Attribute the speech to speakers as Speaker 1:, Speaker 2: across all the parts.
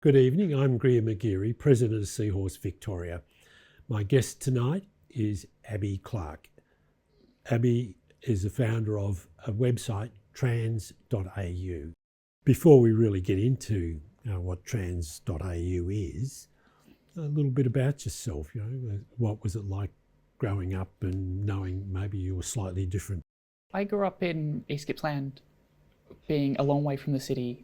Speaker 1: Good evening, I'm Greer McGeary, President of Seahorse Victoria. My guest tonight is Abbie Clark. Abbie is the founder of a website, Trans.au. Before we really get into what Trans.au is, a little bit about yourself. What was it like growing up and knowing maybe you were slightly different?
Speaker 2: I grew up in East Gippsland, being a long way from the city,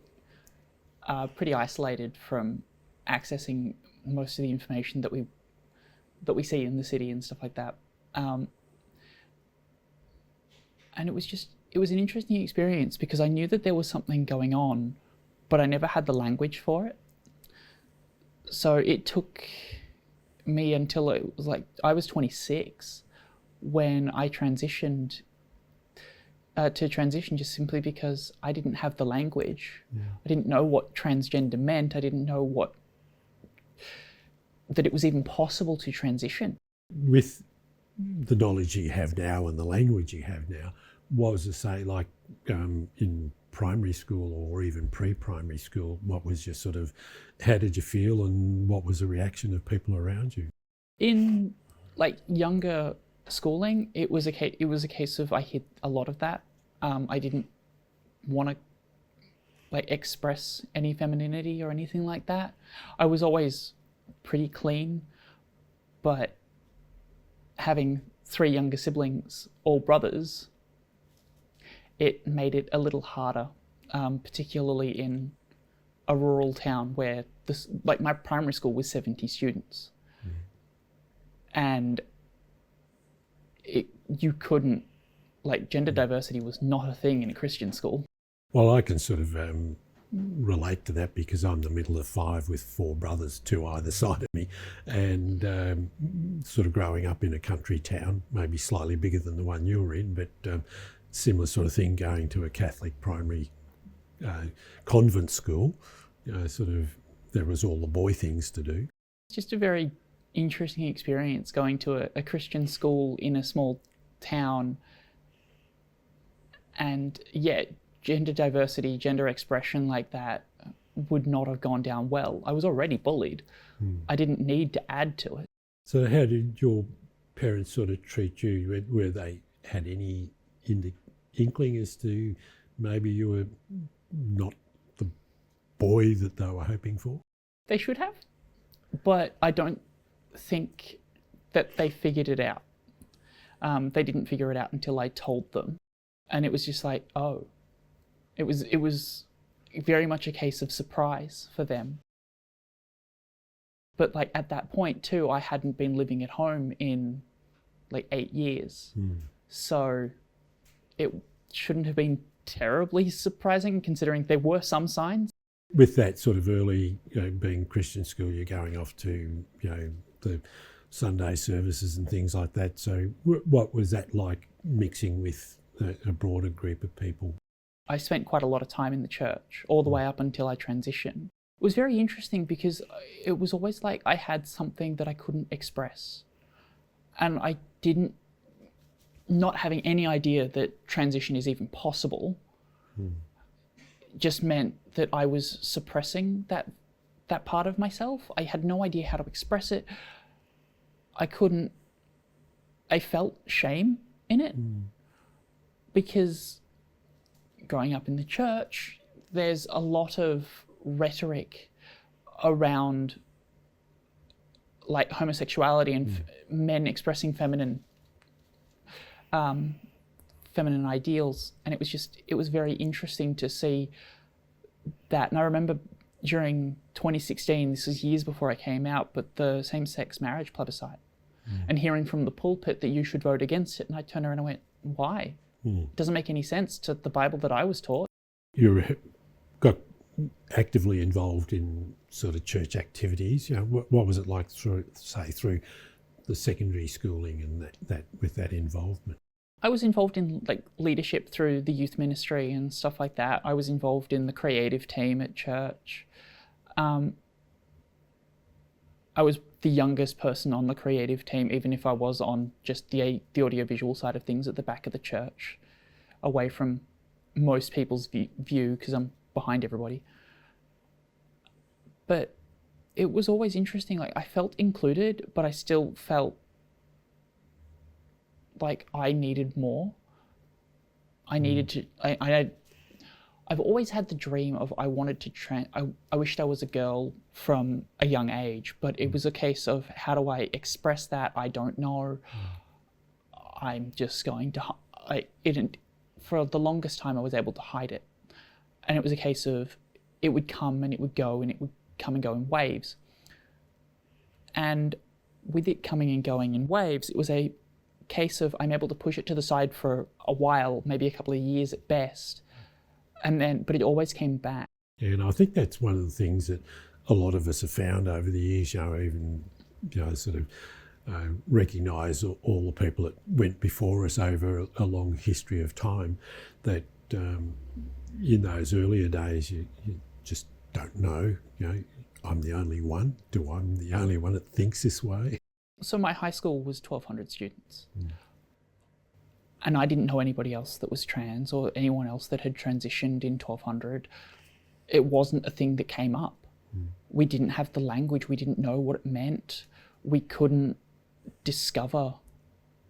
Speaker 2: pretty isolated from accessing most of the information that we see in the city and stuff like that. And it was an interesting experience because I knew that there was something going on, but I never had the language for it. So it took me until it was like I was 26 when I transitioned to transition, just simply because I didn't have the language. Yeah. I didn't know what transgender meant. I didn't know that it was even possible to transition.
Speaker 1: With the knowledge you have now and the language you have now, what was it say like in primary school or even pre-primary school? What was your how did you feel and what was the reaction of people around you?
Speaker 2: In like younger schooling, it was a case of I hid a lot of that. I didn't want to express any femininity or anything like that. I was always pretty clean, but having 3 younger siblings, all brothers, it made it a little harder, particularly in a rural town where my primary school was 70 students. Mm. And you couldn't, gender diversity was not a thing in a Christian school.
Speaker 1: Well, I can relate to that because I'm the middle of 5 with 4 brothers, 2 either side of me, and growing up in a country town, maybe slightly bigger than the one you were in, but similar thing, going to a Catholic primary convent school, there was all the boy things to do.
Speaker 2: It's just a very interesting experience going to a Christian school in a small town, and yet gender diversity, gender expression like that would not have gone down well. I was already bullied. I didn't need to add to it.
Speaker 1: So how did your parents treat you? Were they had any inkling as to maybe you were not the boy that they were hoping for?
Speaker 2: They should have, but I don't think that they figured it out. They didn't figure it out until I told them. And it was just like, oh, it was very much a case of surprise for them. But at that point too, I hadn't been living at home in 8 years. So it shouldn't have been terribly surprising considering there were some signs.
Speaker 1: With that early, being Christian school, you're going off to, the Sunday services and things like that. So what was that like mixing with a broader group of people?
Speaker 2: I spent quite a lot of time in the church all the way up until I transitioned. It was very interesting because it was always like I had something that I couldn't express. And I not having any idea that transition is even possible just meant that I was suppressing that part of myself. I had no idea how to express it. I felt shame in it because growing up in the church, there's a lot of rhetoric around homosexuality and men expressing feminine ideals. And it was very interesting to see that. And I remember during 2016, this was years before I came out, but the same-sex marriage plebiscite, and hearing from the pulpit that you should vote against it. And I turned around and went, why? It doesn't make any sense to the Bible that I was taught.
Speaker 1: You got actively involved in church activities. What was it like through the secondary schooling and that with that involvement?
Speaker 2: I was involved in leadership through the youth ministry and stuff like that. I was involved in the creative team at church. I was the youngest person on the creative team, even if I was on just the audiovisual side of things at the back of the church, away from most people's view because I'm behind everybody. But it was always interesting. Like, I felt included, but I still felt like I needed more. I needed to, I've always had the dream of I wanted to I wished I was a girl from a young age, but it was a case of how do I express that? I don't know. I'm just going to, for the longest time I was able to hide it. And it was a case of it would come and it would go and it would come and go in waves. And with it coming and going in waves, it was a case of I'm able to push it to the side for a while, maybe a couple of years at best. And then, but it always came back.
Speaker 1: Yeah, and I think that's one of the things that a lot of us have found over the years, even, sort of recognise all the people that went before us over a long history of time, that in those earlier days, you just don't know, I'm the only one. I'm the only one that thinks this way.
Speaker 2: So my high school was 1,200 students. And I didn't know anybody else that was trans or anyone else that had transitioned in 1,200. It wasn't a thing that came up. We didn't have the language. We didn't know what it meant. We couldn't discover.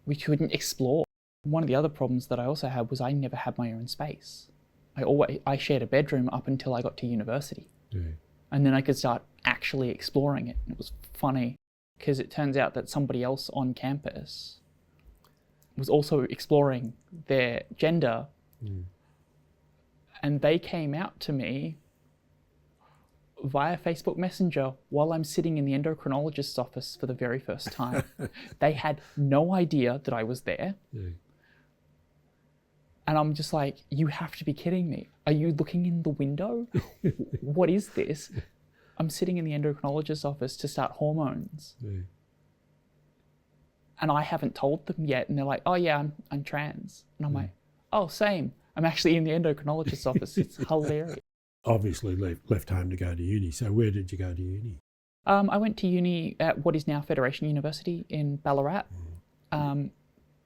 Speaker 2: We couldn't explore. One of the other problems that I also had was I never had my own space. I shared a bedroom up until I got to university.
Speaker 1: Yeah.
Speaker 2: And then I could start actually exploring it. And it was funny because it turns out that somebody else on campus was also exploring their gender. And they came out to me via Facebook Messenger while I'm sitting in the endocrinologist's office for the very first time. They had no idea that I was there.
Speaker 1: Yeah.
Speaker 2: And I'm just like, you have to be kidding me. Are you looking in the window? What is this? I'm sitting in the endocrinologist's office to start hormones.
Speaker 1: Yeah.
Speaker 2: And I haven't told them yet. And they're like, oh yeah, I'm trans. And I'm like, oh, same. I'm actually in the endocrinologist's office. It's hilarious.
Speaker 1: Obviously left home to go to uni. So where did you go to uni?
Speaker 2: I went to uni at what is now Federation University in Ballarat.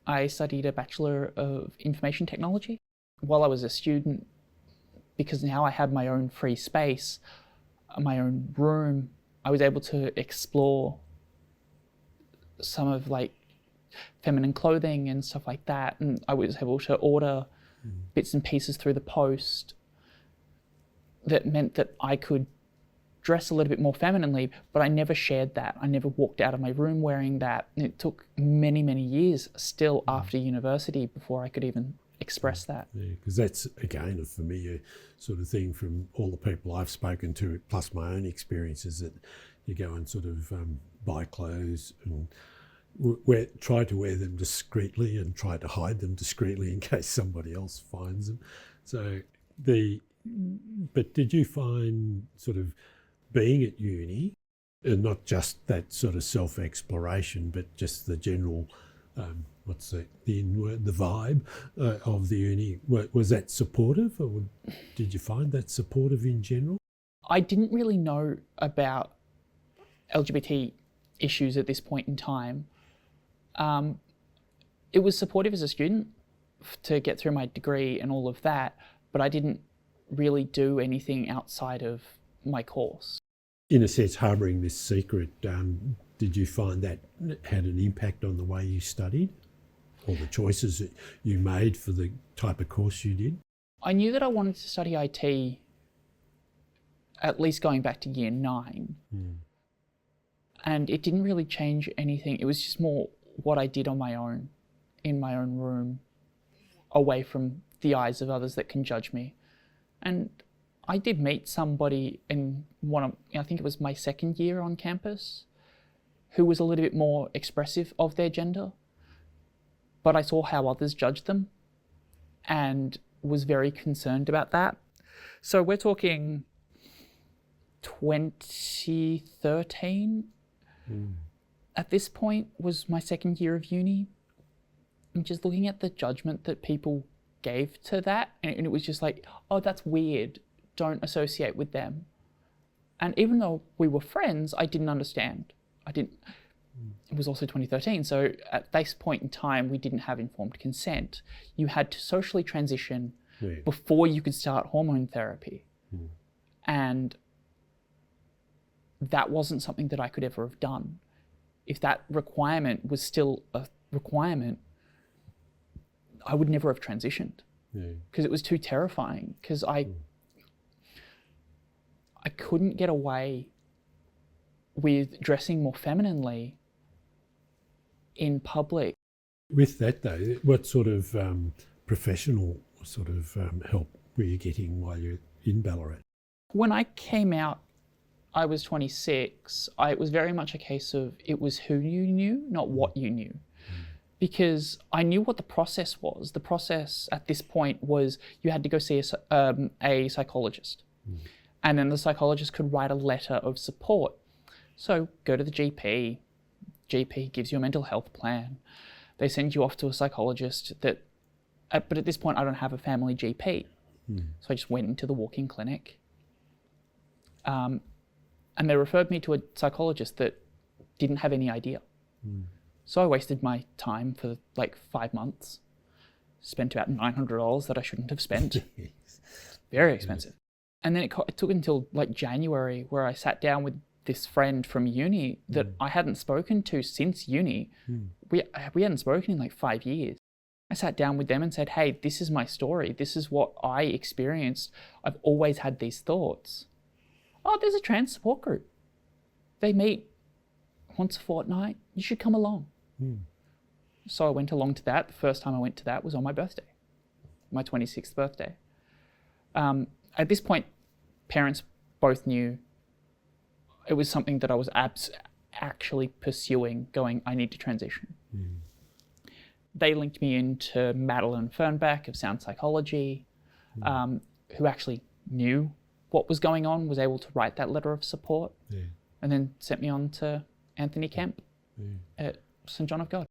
Speaker 2: I studied a Bachelor of Information Technology. While I was a student, because now I had my own free space, my own room, I was able to explore some of feminine clothing and stuff like that. And I was able to order bits and pieces through the post that meant that I could dress a little bit more femininely, but I never shared that. I never walked out of my room wearing that. And it took many, many years still after university before I could even express that.
Speaker 1: Yeah, because that's, again, a familiar sort of thing from all the people I've spoken to, plus my own experiences, that you go and sort of buy clothes and try to wear them discreetly and try to hide them discreetly in case somebody else finds them. So but did you find sort of being at uni, and not just that sort of self-exploration, but just the general, the vibe of the uni, was that supportive, or did you find that supportive in general?
Speaker 2: I didn't really know about LGBT issues at this point in time. It was supportive as a student to get through my degree and all of that, but I didn't really do anything outside of my course.
Speaker 1: In a sense, harbouring this secret, did you find that had an impact on the way you studied, or the choices that you made for the type of course you did?
Speaker 2: I knew that I wanted to study IT, at least going back to year 9. And it didn't really change anything. It was just more what I did on my own, in my own room, away from the eyes of others that can judge me. And I did meet somebody in I think it was my second year on campus, who was a little bit more expressive of their gender, but I saw how others judged them and was very concerned about that. So we're talking 2013. At this point was my second year of uni. I'm just looking at the judgment that people gave to that, and it was just like, oh, that's weird, don't associate with them. And even though we were friends, I didn't understand. It was also 2013, so at this point in time, we didn't have informed consent. You had to socially transition before you could start hormone therapy. And that wasn't something that I could ever have done. If that requirement was still a requirement, I would never have transitioned, because it was too terrifying, because I couldn't get away with dressing more femininely in public.
Speaker 1: With that though, what sort of professional sort of help were you getting while you're in Ballarat?
Speaker 2: When I came out, I was 26. It was very much a case of it was who you knew, not what you knew. Because I knew what the process was. The process at this point was you had to go see a psychologist. And then the psychologist could write a letter of support. So go to the GP. GP gives you a mental health plan. They send you off to a psychologist but at this point I don't have a family GP. So I just went into the walk-in clinic. And they referred me to a psychologist that didn't have any idea. So I wasted my time for like 5 months, spent about $900 that I shouldn't have spent. Very expensive. And then it took until like January where I sat down with this friend from uni that I hadn't spoken to since uni. We hadn't spoken in like 5 years. I sat down with them and said, hey, this is my story. This is what I experienced. I've always had these thoughts. Oh, there's a trans support group. They meet once a fortnight. You should come along. So I went along to that. The first time I went to that was on my birthday, my 26th birthday. At this point, parents both knew it was something that I was actually pursuing, going, I need to transition. They linked me into Madeline Fernbach of Sound Psychology, who actually knew what was going on, was able to write that letter of support, and then sent me on to Anthony Kemp at St John of God.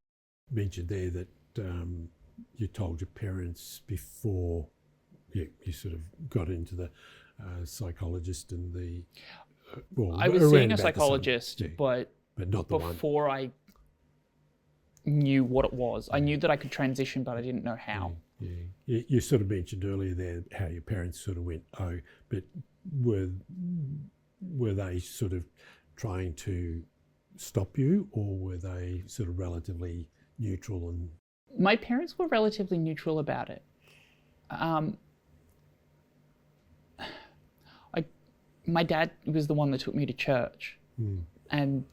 Speaker 1: You mentioned there that you told your parents before you sort of got into the psychologist and the...
Speaker 2: I was seeing a psychologist, but
Speaker 1: not the
Speaker 2: before
Speaker 1: one.
Speaker 2: I knew what it was. I knew that I could transition, but I didn't know how.
Speaker 1: You sort of mentioned earlier there how your parents sort of went, oh, but were they sort of trying to stop you, or were they sort of relatively neutral? And
Speaker 2: my parents were relatively neutral about it. My dad was the one that took me to church, and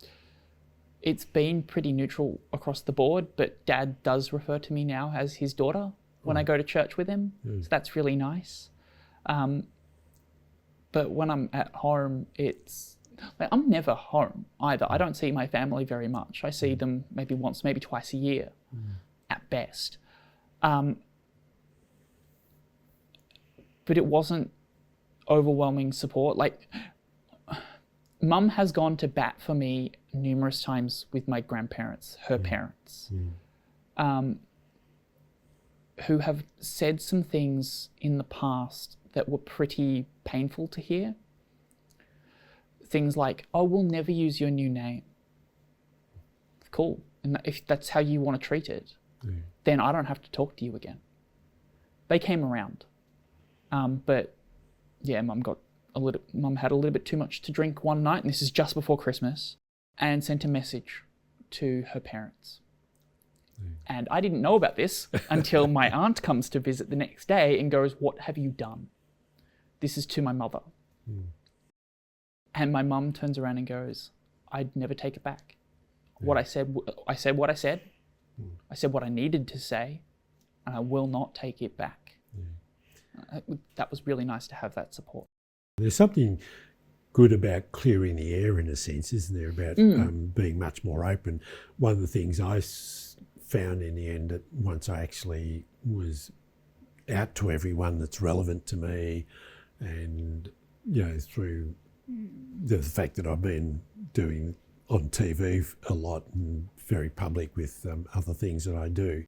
Speaker 2: it's been pretty neutral across the board, but Dad does refer to me now as his daughter when I go to church with him, so that's really nice. But when I'm at home, I'm never home either. I don't see my family very much. I see them maybe once, maybe twice a year at best. But it wasn't overwhelming support. Like, Mum has gone to bat for me numerous times with my grandparents, her parents, who have said some things in the past that were pretty painful to hear. Things like, oh, we'll never use your new name. Cool. And if that's how you want to treat it, then I don't have to talk to you again. They came around. But yeah, Mum had a little bit too much to drink one night, and this is just before Christmas, and sent a message to her parents. And I didn't know about this until my aunt comes to visit the next day and goes, what have you done? This is to my mother. And my mum turns around and goes, I'd never take it back. What I said what I said. I said what I needed to say, and I will not take it back. That was really nice to have that support.
Speaker 1: There's something good about clearing the air in a sense, isn't there, about being much more open. One of the things I found in the end, that once I actually was out to everyone that's relevant to me, and through the fact that I've been doing on TV a lot and very public with other things that I do,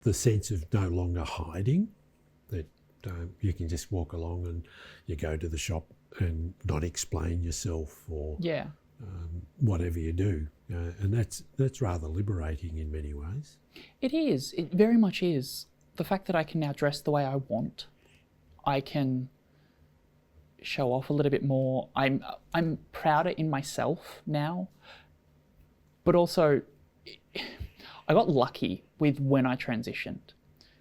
Speaker 1: the sense of no longer hiding, that you can just walk along and you go to the shop and not explain yourself or whatever you do. And that's rather liberating in many ways.
Speaker 2: It is. It very much is. The fact that I can now dress the way I want. I can show off a little bit more. I'm prouder in myself now, but also I got lucky with when I transitioned,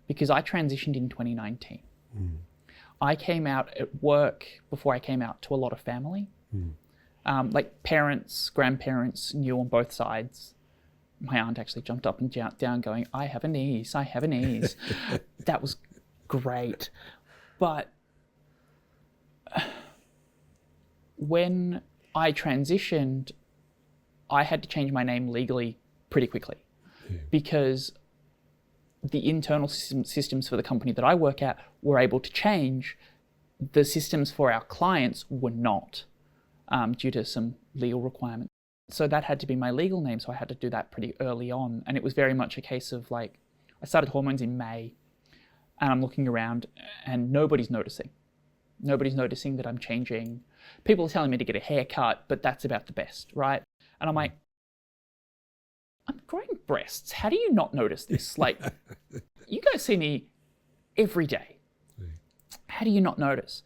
Speaker 2: because I transitioned in 2019. I came out at work before I came out to a lot of family. Like parents, grandparents knew on both sides. My aunt actually jumped up and down going, I have a niece, I have a niece. That was great. But when I transitioned, I had to change my name legally pretty quickly, because the internal systems for the company that I work at were able to change. The systems for our clients were not, due to some legal requirements. So that had to be my legal name, so I had to do that pretty early on. And it was very much a case of like, I started hormones in May, and I'm looking around and nobody's noticing. Nobody's noticing that I'm changing. People are telling me to get a haircut, but that's about the best, right? And I'm like, I'm growing breasts. How do you not notice this? Like, you guys see me every day. How do you not notice?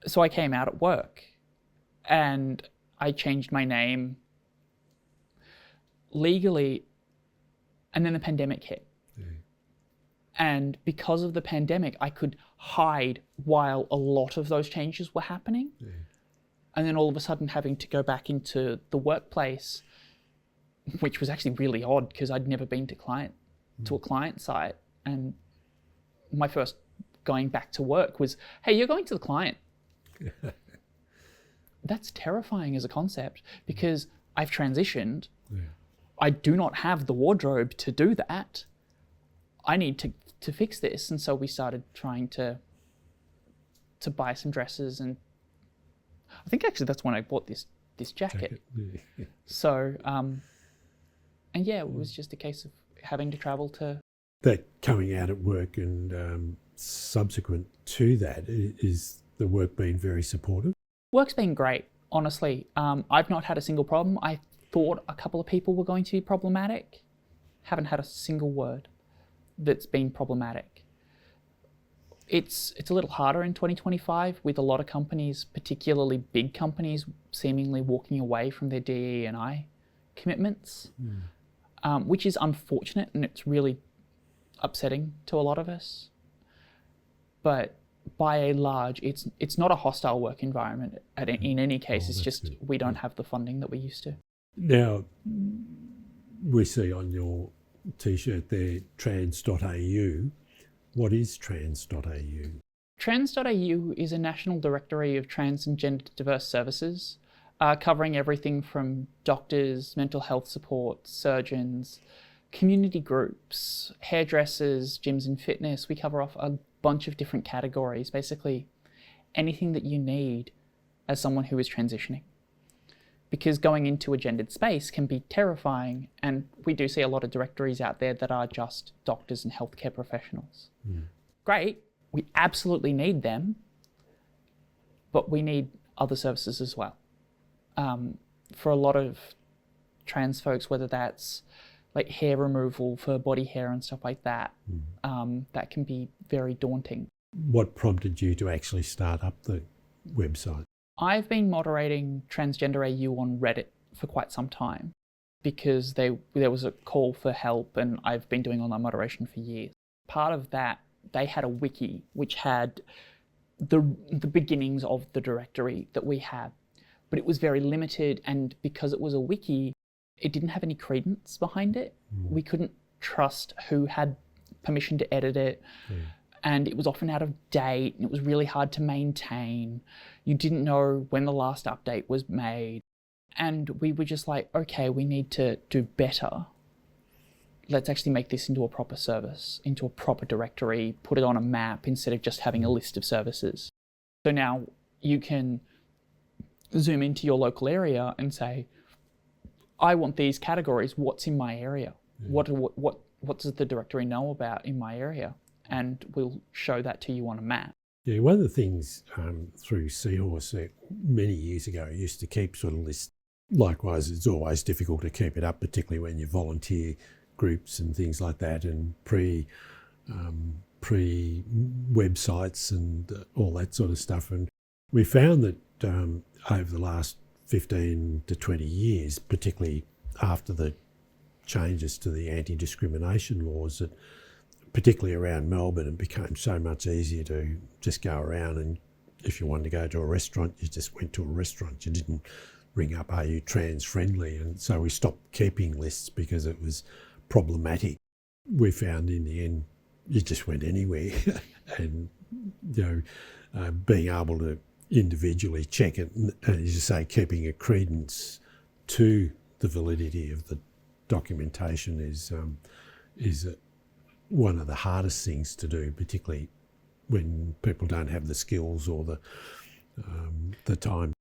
Speaker 2: So I came out at work and I changed my name legally, and then the pandemic hit. And because of the pandemic, I could hide while a lot of those changes were happening. And then all of a sudden having to go back into the workplace, which was actually really odd because I'd never been to a client site. And my first going back to work was, hey, you're going to the client. That's terrifying as a concept, because I've transitioned. I do not have the wardrobe to do that. I need to fix this. And so we started trying to buy some dresses, and I think actually that's when I bought this jacket. So, and yeah, it was just a case of having to travel to...
Speaker 1: That coming out at work and subsequent to that, is the work been very supportive?
Speaker 2: Work's been great, honestly. I've not had a single problem. I thought a couple of people were going to be problematic. Haven't had a single word that's been problematic. It's a little harder in 2025 with a lot of companies, particularly big companies, seemingly walking away from their DE&I commitments, which is unfortunate, and it's really upsetting to a lot of us. But by and large, it's not a hostile work environment in any case. It's just we don't have the funding that we used to.
Speaker 1: Now, we see on your T-shirt there, Trans.au. What is Trans.au?
Speaker 2: Trans.au is a national directory of trans and gender diverse services, covering everything from doctors, mental health support, surgeons, community groups, hairdressers, gyms and fitness. We cover off a bunch of different categories, basically anything that you need as someone who is transitioning. Because going into a gendered space can be terrifying, and we do see a lot of directories out there that are just doctors and healthcare professionals. Great, we absolutely need them, but we need other services as well. For a lot of trans folks, whether that's like hair removal for body hair and stuff like that, that can be very daunting.
Speaker 1: What prompted you to actually start up the website?
Speaker 2: I've been moderating Transgender AU on Reddit for quite some time, because there was a call for help, and I've been doing online moderation for years. Part of that, they had a wiki which had the beginnings of the directory that we have, but it was very limited, and because it was a wiki, it didn't have any credence behind it. We couldn't trust who had permission to edit it. And it was often out of date, and it was really hard to maintain. You didn't know when the last update was made. And we were just like, okay, we need to do better. Let's actually make this into a proper service, into a proper directory, put it on a map instead of just having a list of services. So now you can zoom into your local area and say, I want these categories, what's in my area? What does the directory know about in my area? And we'll show that to you on a map.
Speaker 1: Yeah, one of the things through Seahorse many years ago, I used to keep sort of lists. Likewise, it's always difficult to keep it up, particularly when you volunteer groups and things like that, and pre-websites and all that sort of stuff. And we found that over the last 15 to 20 years, particularly after the changes to the anti-discrimination laws, that particularly around Melbourne, it became so much easier to just go around, and if you wanted to go to a restaurant, you just went to a restaurant. You didn't ring up, are you trans friendly? And so we stopped keeping lists because it was problematic. We found in the end, you just went anywhere and, being able to individually check it, and as you say, keeping a credence to the validity of the documentation is one of the hardest things to do, particularly when people don't have the skills or the time.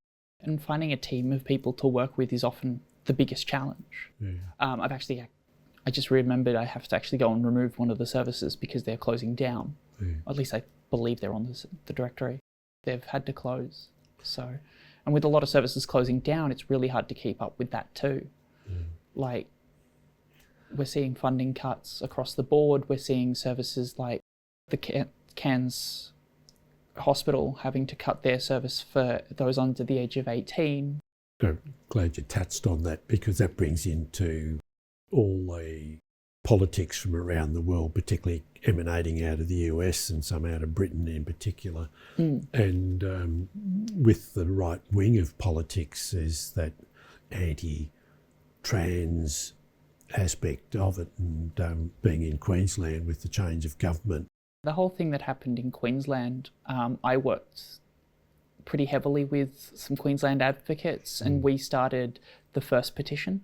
Speaker 2: And finding a team of people to work with is often the biggest challenge.
Speaker 1: Yeah.
Speaker 2: I just remembered I have to actually go and remove one of the services because they're closing down.
Speaker 1: Yeah.
Speaker 2: At least I believe they're on the directory. They've had to close. So, and with a lot of services closing down, it's really hard to keep up with that too.
Speaker 1: Yeah.
Speaker 2: Like, we're seeing funding cuts across the board. We're seeing services like the Cairns Hospital having to cut their service for those under the age of 18.
Speaker 1: I'm glad you touched on that, because that brings into all the politics from around the world, particularly emanating out of the US and some out of Britain in particular. And with the right wing of politics is that anti-trans aspect of it, and being in Queensland with the change of government.
Speaker 2: The whole thing that happened in Queensland, I worked pretty heavily with some Queensland advocates, and we started the first petition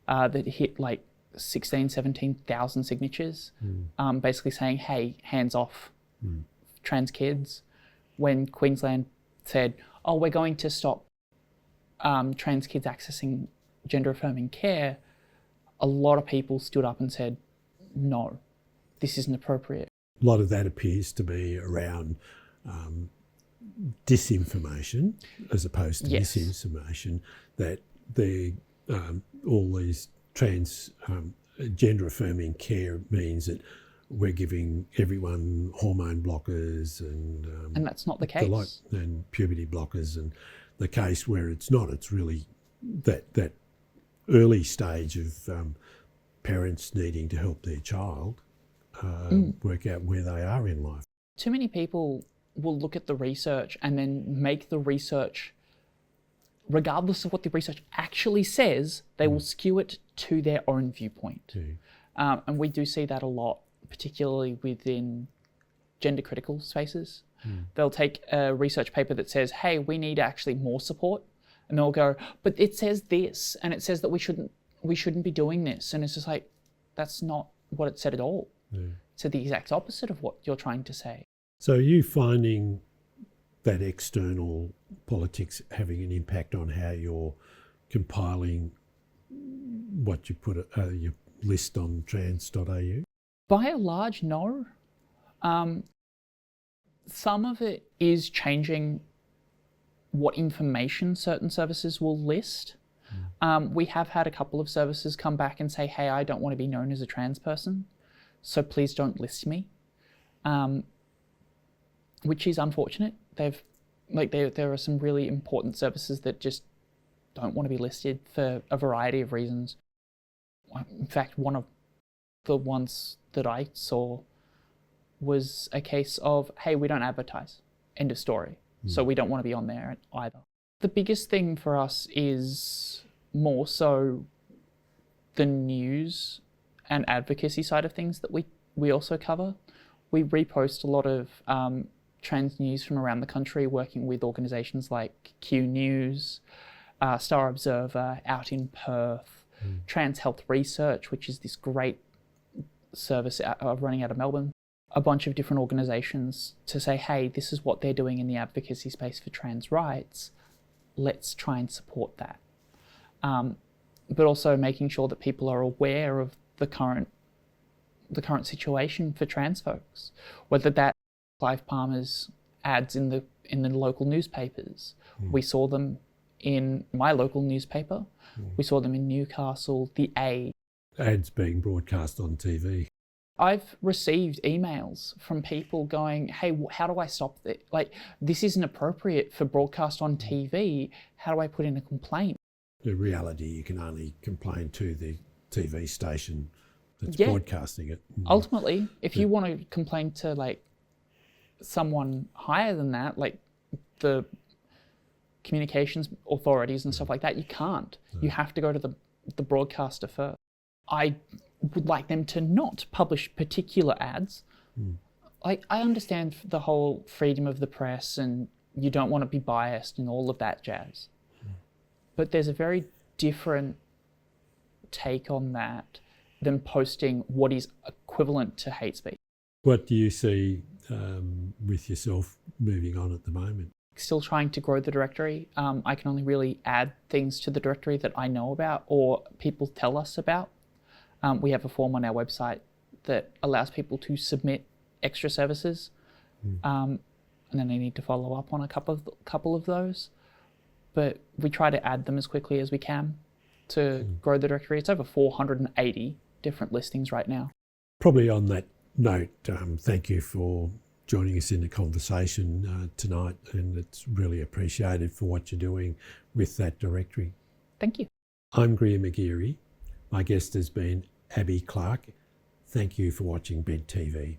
Speaker 2: that hit like 17,000 signatures, basically saying, hey, hands off trans kids. When Queensland said, oh, we're going to stop trans kids accessing gender affirming care, a lot of people stood up and said, no, this isn't appropriate.
Speaker 1: A lot of that appears to be around disinformation as opposed to misinformation, that all these trans gender affirming care means that we're giving everyone hormone blockers and
Speaker 2: that's not the case.
Speaker 1: And puberty blockers, and the case where it's not. It's really that early stage of parents needing to help their child work out where they are in life.
Speaker 2: Too many people will look at the research and then make the research, regardless of what the research actually says, they will skew it to their own viewpoint. And we do see that a lot, particularly within gender critical spaces. They'll take a research paper that says, hey, we need actually more support. And they'll go, but it says this, and it says that we shouldn't be doing this. And it's just like, that's not what it said at all. So the exact opposite of what you're trying to say.
Speaker 1: So are you finding that external politics having an impact on how you're compiling what you put your list on Trans.au?
Speaker 2: By and large, no. Some of it is changing what information certain services will list. We have had a couple of services come back and say, hey, I don't want to be known as a trans person, so please don't list me, which is unfortunate. There are some really important services that just don't want to be listed for a variety of reasons. In fact, one of the ones that I saw was a case of, hey, we don't advertise, end of story. So we don't want to be on there either. The biggest thing for us is more so the news and advocacy side of things that we also cover. We repost a lot of trans news from around the country, working with organisations like Q News, Star Observer out in Perth, Trans Health Research, which is this great service running out of Melbourne. A bunch of different organisations to say, hey, this is what they're doing in the advocacy space for trans rights. Let's try and support that. But also making sure that people are aware of the current situation for trans folks, whether that's Clive Palmer's ads in the local newspapers. We saw them in my local newspaper. We saw them in Newcastle, The Age.
Speaker 1: Ads being broadcast on TV.
Speaker 2: I've received emails from people going, hey, how do I stop this? Like, this isn't appropriate for broadcast on TV. How do I put in a complaint?
Speaker 1: The reality, you can only complain to the TV station that's
Speaker 2: Yeah.
Speaker 1: broadcasting it.
Speaker 2: Ultimately, if you want to complain to like someone higher than that, like the communications authorities and stuff like that, you can't. You have to go to the broadcaster first. I would like them to not publish particular ads. Like, I understand the whole freedom of the press and you don't want to be biased and all of that jazz. But there's a very different take on that than posting what is equivalent to hate speech.
Speaker 1: What do you see with yourself moving on at the moment?
Speaker 2: Still trying to grow the directory. I can only really add things to the directory that I know about or people tell us about. We have a form on our website that allows people to submit extra services, and then they need to follow up on a couple of those. But we try to add them as quickly as we can to grow the directory. It's over 480 different listings right now.
Speaker 1: Probably on that note, thank you for joining us in the conversation tonight, and it's really appreciated for what you're doing with that directory.
Speaker 2: Thank you.
Speaker 1: I'm Greer McGeary. My guest has been Abbie Clark. Thank you for watching Bed TV.